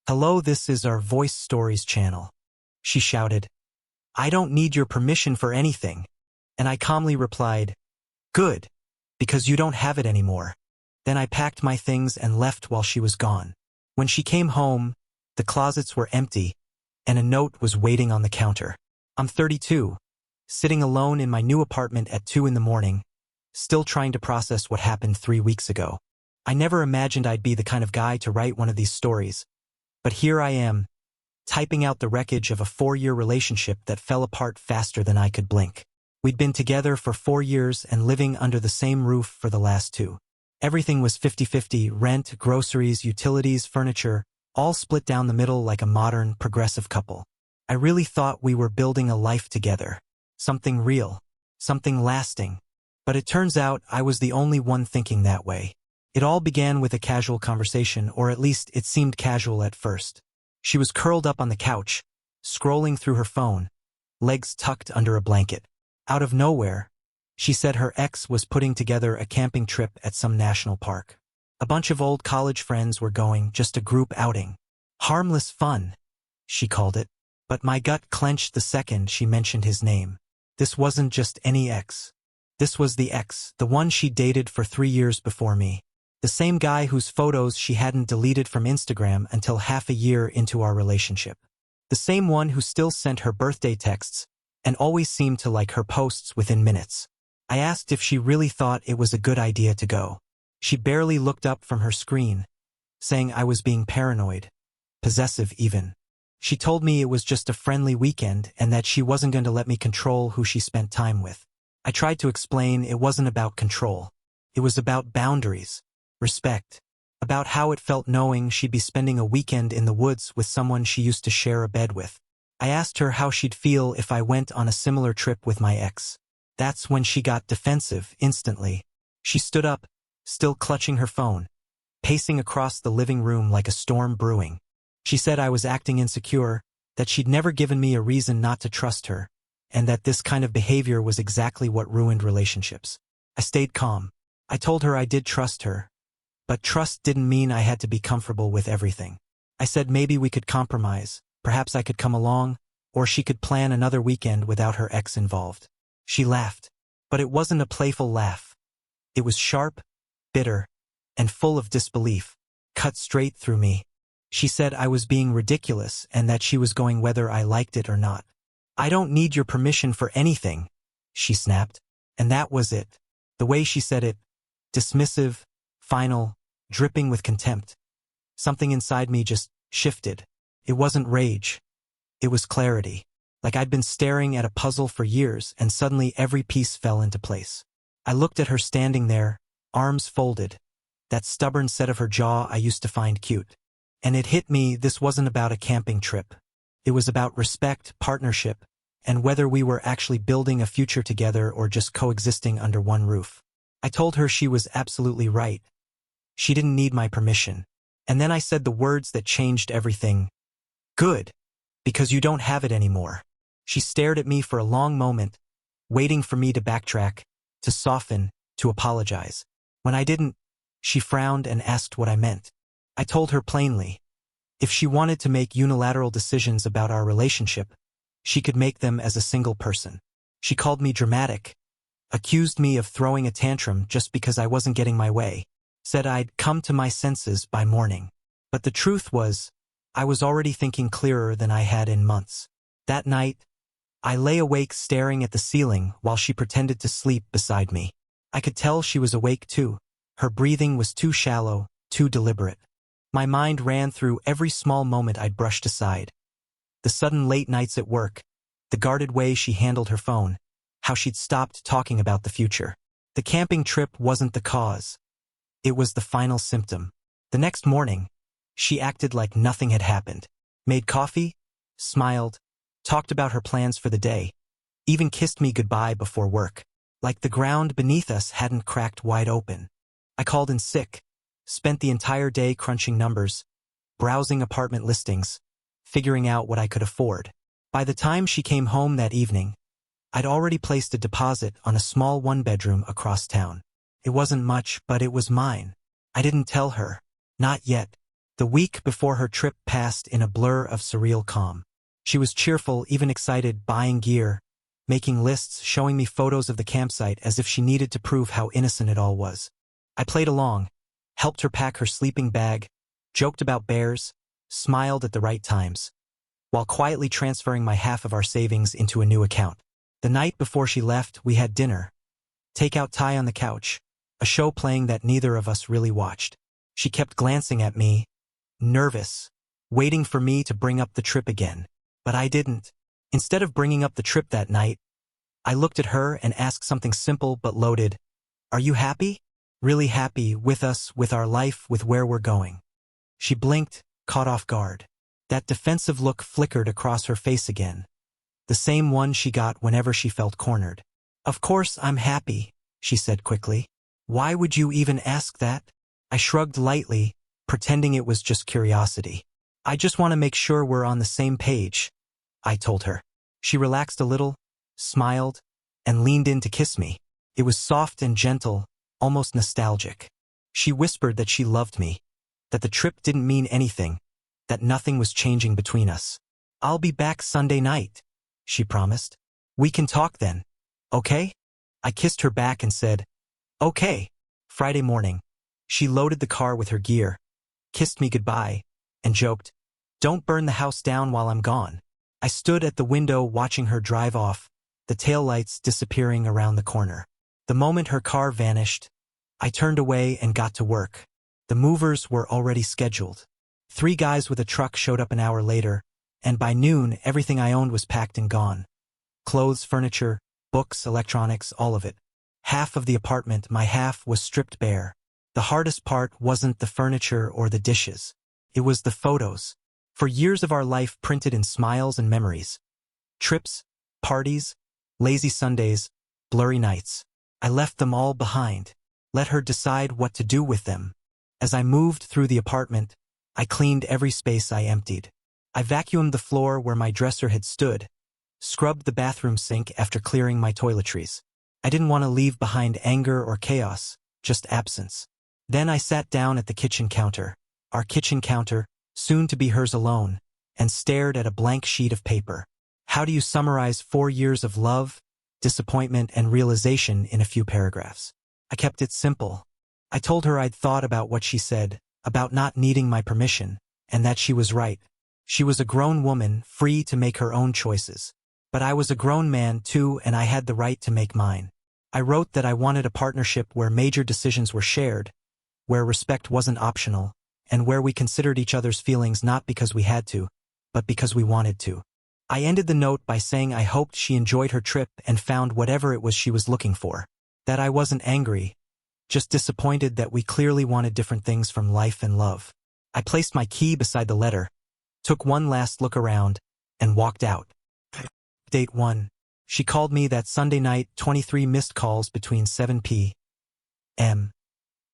Hello, this is our Voice Stories channel. She shouted. I don't need your permission for anything. And I calmly replied, good, because you don't have it anymore. Then I packed my things and left while she was gone. When she came home, the closets were empty, and a note was waiting on the counter. I'm 32, sitting alone in my new apartment at 2 in the morning, still trying to process what happened 3 weeks ago. I never imagined I'd be the kind of guy to write one of these stories, but here I am, typing out the wreckage of a 4-year relationship that fell apart faster than I could blink. We'd been together for 4 years and living under the same roof for the last 2. Everything was 50-50, rent, groceries, utilities, furniture, all split down the middle like a modern, progressive couple. I really thought we were building a life together, something real, something lasting. But it turns out I was the only one thinking that way. It all began with a casual conversation, or at least it seemed casual at first. She was curled up on the couch, scrolling through her phone, legs tucked under a blanket. Out of nowhere, she said her ex was putting together a camping trip at some national park. A bunch of old college friends were going, just a group outing. Harmless fun, she called it. But my gut clenched the second she mentioned his name. This wasn't just any ex. This was the ex, the one she dated for 3 years before me. The same guy whose photos she hadn't deleted from Instagram until half a year into our relationship. The same one who still sent her birthday texts and always seemed to like her posts within minutes. I asked if she really thought it was a good idea to go. She barely looked up from her screen, saying I was being paranoid, possessive even. She told me it was just a friendly weekend and that she wasn't going to let me control who she spent time with. I tried to explain it wasn't about control. It was about boundaries, respect, about how it felt knowing she'd be spending a weekend in the woods with someone she used to share a bed with. I asked her how she'd feel if I went on a similar trip with my ex. That's when she got defensive instantly. She stood up, still clutching her phone, pacing across the living room like a storm brewing. She said I was acting insecure, that she'd never given me a reason not to trust her, and that this kind of behavior was exactly what ruined relationships. I stayed calm. I told her I did trust her, but trust didn't mean I had to be comfortable with everything. I said maybe we could compromise, perhaps I could come along, or she could plan another weekend without her ex involved. She laughed, but it wasn't a playful laugh. It was sharp, bitter, and full of disbelief, cut straight through me. She said I was being ridiculous and that she was going whether I liked it or not. I don't need your permission for anything, she snapped. And that was it. The way she said it, dismissive, final, dripping with contempt. Something inside me just shifted. It wasn't rage. It was clarity. Like I'd been staring at a puzzle for years and suddenly every piece fell into place. I looked at her standing there, arms folded, that stubborn set of her jaw I used to find cute. And it hit me this wasn't about a camping trip. It was about respect, partnership, and whether we were actually building a future together or just coexisting under one roof. I told her she was absolutely right. She didn't need my permission. And then I said the words that changed everything. Good, because you don't have it anymore. She stared at me for a long moment, waiting for me to backtrack, to soften, to apologize. When I didn't, she frowned and asked what I meant. I told her plainly, if she wanted to make unilateral decisions about our relationship, she could make them as a single person. She called me dramatic, accused me of throwing a tantrum just because I wasn't getting my way, said I'd come to my senses by morning. But the truth was, I was already thinking clearer than I had in months. That night, I lay awake staring at the ceiling while she pretended to sleep beside me. I could tell she was awake too. Her breathing was too shallow, too deliberate. My mind ran through every small moment I'd brushed aside. The sudden late nights at work, the guarded way she handled her phone, how she'd stopped talking about the future. The camping trip wasn't the cause. It was the final symptom. The next morning, she acted like nothing had happened. Made coffee, smiled, talked about her plans for the day, even kissed me goodbye before work, like the ground beneath us hadn't cracked wide open. I called in sick, spent the entire day crunching numbers, browsing apartment listings, figuring out what I could afford. By the time she came home that evening, I'd already placed a deposit on a small one-bedroom across town. It wasn't much, but it was mine. I didn't tell her. Not yet. The week before her trip passed in a blur of surreal calm. She was cheerful, even excited, buying gear, making lists, showing me photos of the campsite as if she needed to prove how innocent it all was. I played along, helped her pack her sleeping bag, joked about bears, smiled at the right times, while quietly transferring my half of our savings into a new account. The night before she left, we had dinner. Takeout Thai on the couch, a show playing that neither of us really watched. She kept glancing at me, nervous, waiting for me to bring up the trip again. But I didn't. Instead of bringing up the trip that night, I looked at her and asked something simple but loaded. Are you happy? Really happy with us, with our life, with where we're going? She blinked, caught off guard. That defensive look flickered across her face again. The same one she got whenever she felt cornered. Of course I'm happy, she said quickly. Why would you even ask that? I shrugged lightly, pretending it was just curiosity. I just want to make sure we're on the same page, I told her. She relaxed a little, smiled, and leaned in to kiss me. It was soft and gentle, almost nostalgic. She whispered that she loved me, that the trip didn't mean anything, that nothing was changing between us. I'll be back Sunday night, she promised. We can talk then, okay? I kissed her back and said, okay. Friday morning, she loaded the car with her gear, kissed me goodbye, and joked, don't burn the house down while I'm gone. I stood at the window watching her drive off, the taillights disappearing around the corner. The moment her car vanished, I turned away and got to work. The movers were already scheduled. 3 guys with a truck showed up an hour later, and by noon everything I owned was packed and gone. Clothes, furniture, books, electronics, all of it. Half of the apartment, my half, was stripped bare. The hardest part wasn't the furniture or the dishes. It was the photos. For years of our life printed in smiles and memories. Trips, parties, lazy Sundays, blurry nights. I left them all behind. Let her decide what to do with them. As I moved through the apartment, I cleaned every space I emptied. I vacuumed the floor where my dresser had stood, scrubbed the bathroom sink after clearing my toiletries. I didn't want to leave behind anger or chaos, just absence. Then I sat down at the kitchen counter, our kitchen counter, soon to be hers alone, and stared at a blank sheet of paper. How do you summarize 4 years of love, disappointment, and realization in a few paragraphs? I kept it simple. I told her I'd thought about what she said, about not needing my permission, and that she was right. She was a grown woman, free to make her own choices. But I was a grown man too, and I had the right to make mine. I wrote that I wanted a partnership where major decisions were shared, where respect wasn't optional, and where we considered each other's feelings not because we had to, but because we wanted to. I ended the note by saying I hoped she enjoyed her trip and found whatever it was she was looking for. That I wasn't angry, just disappointed that we clearly wanted different things from life and love. I placed my key beside the letter, took one last look around, and walked out. Date 1. She called me that Sunday night, 23 missed calls between 7 p.m.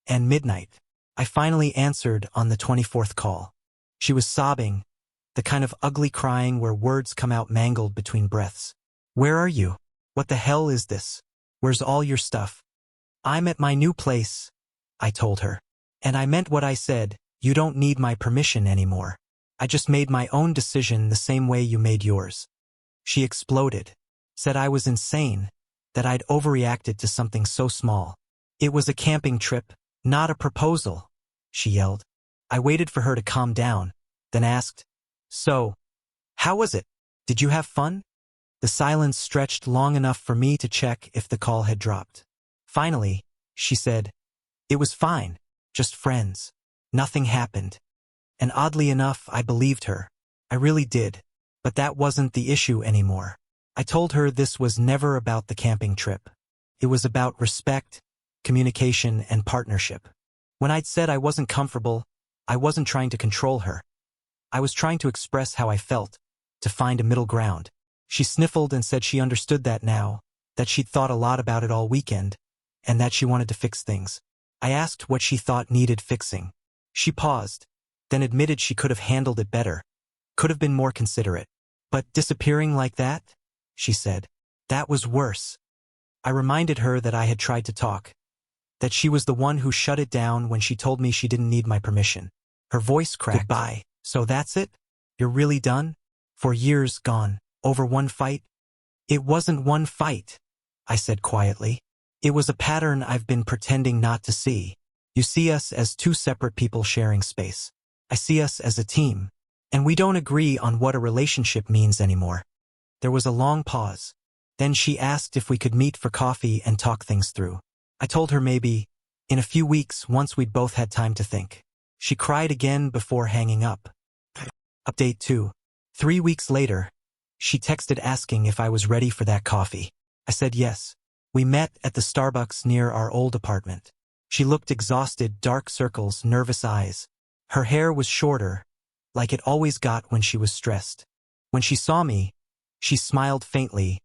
and midnight. I finally answered on the 24th call. She was sobbing, the kind of ugly crying where words come out mangled between breaths. Where are you? What the hell is this? Where's all your stuff? I'm at my new place, I told her. And I meant what I said, you don't need my permission anymore. I just made my own decision the same way you made yours. She exploded, said I was insane, that I'd overreacted to something so small. It was a camping trip, not a proposal, she yelled. I waited for her to calm down, then asked, so, how was it? Did you have fun? The silence stretched long enough for me to check if the call had dropped. Finally, she said, it was fine, just friends. Nothing happened. And oddly enough, I believed her. I really did. But that wasn't the issue anymore. I told her this was never about the camping trip. It was about respect, communication, and partnership. When I'd said I wasn't comfortable, I wasn't trying to control her. I was trying to express how I felt, to find a middle ground. She sniffled and said she understood that now, that she'd thought a lot about it all weekend, and that she wanted to fix things. I asked what she thought needed fixing. She paused, then admitted she could have handled it better, could have been more considerate. But disappearing like that, she said, that was worse. I reminded her that I had tried to talk, that she was the one who shut it down when she told me she didn't need my permission. Her voice cracked. Goodbye. So that's it? You're really done? 4 years gone, over one fight? It wasn't one fight, I said quietly. It was a pattern I've been pretending not to see. You see us as two separate people sharing space. I see us as a team, and we don't agree on what a relationship means anymore. There was a long pause. Then she asked if we could meet for coffee and talk things through. I told her maybe, in a few weeks, once we'd both had time to think. She cried again before hanging up. Update 2. 3 weeks later, she texted asking if I was ready for that coffee. I said yes. We met at the Starbucks near our old apartment. She looked exhausted, dark circles, nervous eyes. Her hair was shorter, like it always got when she was stressed. When she saw me, she smiled faintly,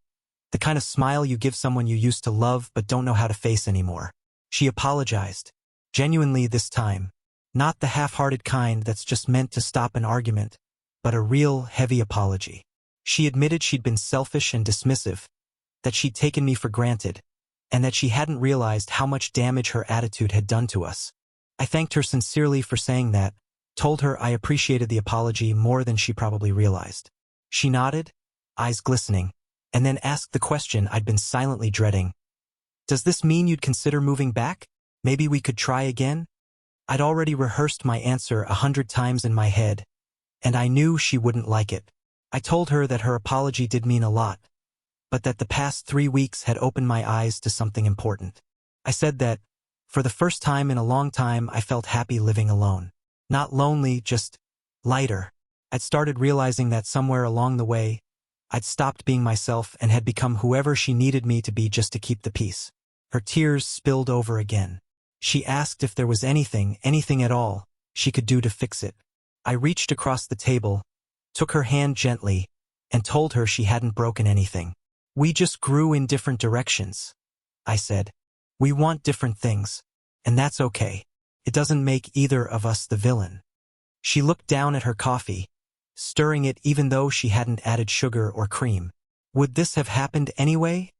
the kind of smile you give someone you used to love but don't know how to face anymore. She apologized, genuinely this time. Not the half-hearted kind that's just meant to stop an argument, but a real, heavy apology. She admitted she'd been selfish and dismissive, that she'd taken me for granted, and that she hadn't realized how much damage her attitude had done to us. I thanked her sincerely for saying that, told her I appreciated the apology more than she probably realized. She nodded, eyes glistening, and then asked the question I'd been silently dreading. Does this mean you'd consider moving back? Maybe we could try again? I'd already rehearsed my answer 100 times in my head, and I knew she wouldn't like it. I told her that her apology did mean a lot, but that the past 3 weeks had opened my eyes to something important. I said that, for the first time in a long time, I felt happy living alone. Not lonely, just lighter. I'd started realizing that somewhere along the way, I'd stopped being myself and had become whoever she needed me to be just to keep the peace. Her tears spilled over again. She asked if there was anything at all, she could do to fix it. I reached across the table, took her hand gently, and told her she hadn't broken anything. We just grew in different directions, I said. We want different things, and that's okay. It doesn't make either of us the villain. She looked down at her coffee, stirring it even though she hadn't added sugar or cream. Would this have happened anyway?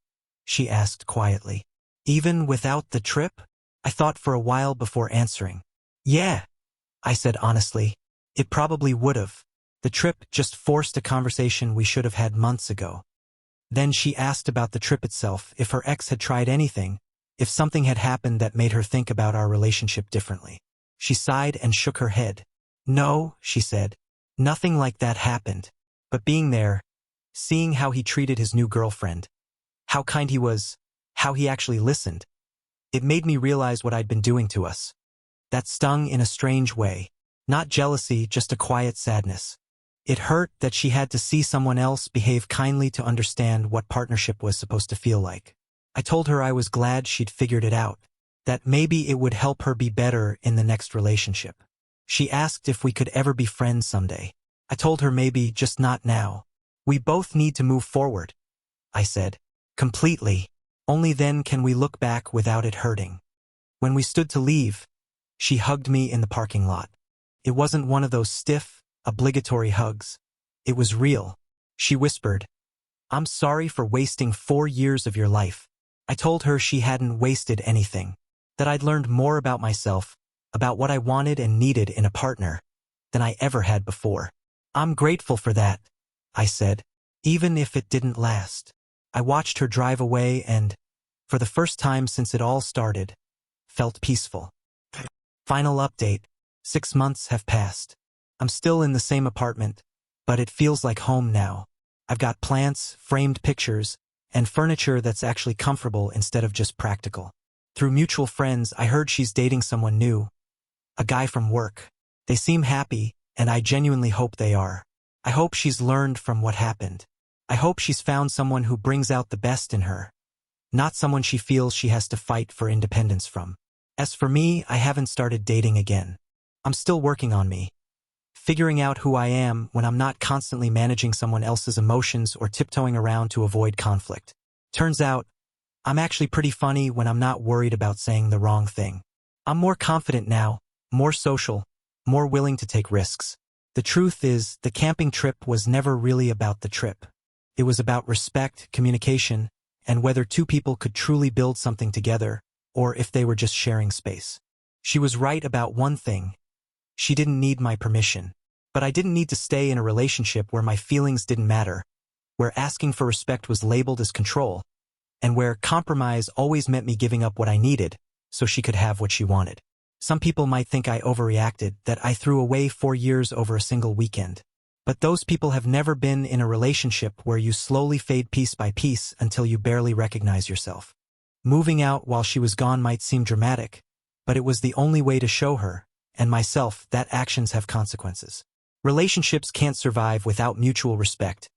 She asked quietly. Even without the trip? I thought for a while before answering. Yeah, I said honestly. It probably would have. The trip just forced a conversation we should have had months ago. Then she asked about the trip itself, if her ex had tried anything, if something had happened that made her think about our relationship differently. She sighed and shook her head. No, she said. Nothing like that happened. But being there, seeing how he treated his new girlfriend, how kind he was, how he actually listened, it made me realize what I'd been doing to us. That stung in a strange way. Not jealousy, just a quiet sadness. It hurt that she had to see someone else behave kindly to understand what partnership was supposed to feel like. I told her I was glad she'd figured it out, that maybe it would help her be better in the next relationship. She asked if we could ever be friends someday. I told her maybe, just not now. We both need to move forward, I said. Completely. Only then can we look back without it hurting. When we stood to leave, she hugged me in the parking lot. It wasn't one of those stiff, obligatory hugs. It was real. She whispered, I'm sorry for wasting 4 years of your life. I told her she hadn't wasted anything, that I'd learned more about myself, about what I wanted and needed in a partner, than I ever had before. I'm grateful for that, I said, even if it didn't last. I watched her drive away and, for the first time since it all started, felt peaceful. Final update. 6 months have passed. I'm still in the same apartment, but it feels like home now. I've got plants, framed pictures, and furniture that's actually comfortable instead of just practical. Through mutual friends, I heard she's dating someone new, a guy from work. They seem happy, and I genuinely hope they are. I hope she's learned from what happened. I hope she's found someone who brings out the best in her, not someone she feels she has to fight for independence from. As for me, I haven't started dating again. I'm still working on me, figuring out who I am when I'm not constantly managing someone else's emotions or tiptoeing around to avoid conflict. Turns out, I'm actually pretty funny when I'm not worried about saying the wrong thing. I'm more confident now, more social, more willing to take risks. The truth is, the camping trip was never really about the trip. It was about respect, communication, and whether two people could truly build something together, or if they were just sharing space. She was right about one thing. She didn't need my permission. But I didn't need to stay in a relationship where my feelings didn't matter, where asking for respect was labeled as control, and where compromise always meant me giving up what I needed so she could have what she wanted. Some people might think I overreacted, that I threw away 4 years over a single weekend. But those people have never been in a relationship where you slowly fade piece by piece until you barely recognize yourself. Moving out while she was gone might seem dramatic, but it was the only way to show her, and myself, that actions have consequences. Relationships can't survive without mutual respect.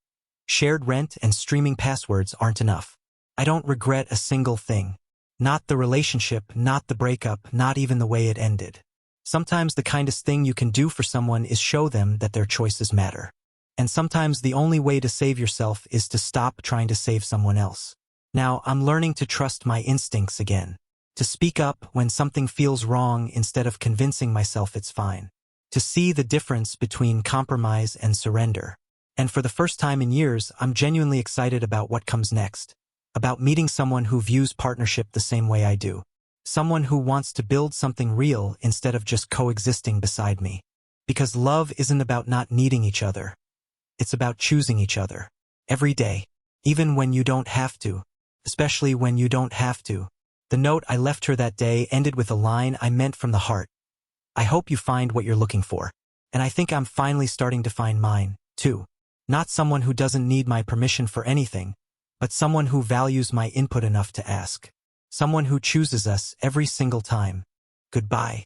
Shared rent and streaming passwords aren't enough. I don't regret a single thing. Not the relationship, not the breakup, not even the way it ended. Sometimes the kindest thing you can do for someone is show them that their choices matter. And sometimes the only way to save yourself is to stop trying to save someone else. Now, I'm learning to trust my instincts again. To speak up when something feels wrong instead of convincing myself it's fine. To see the difference between compromise and surrender. And for the first time in years, I'm genuinely excited about what comes next. About meeting someone who views partnership the same way I do. Someone who wants to build something real instead of just coexisting beside me. Because love isn't about not needing each other. It's about choosing each other. Every day. Even when you don't have to. Especially when you don't have to. The note I left her that day ended with a line I meant from the heart. I hope you find what you're looking for. And I think I'm finally starting to find mine, too. Not someone who doesn't need my permission for anything, but someone who values my input enough to ask. Someone who chooses us every single time. Goodbye.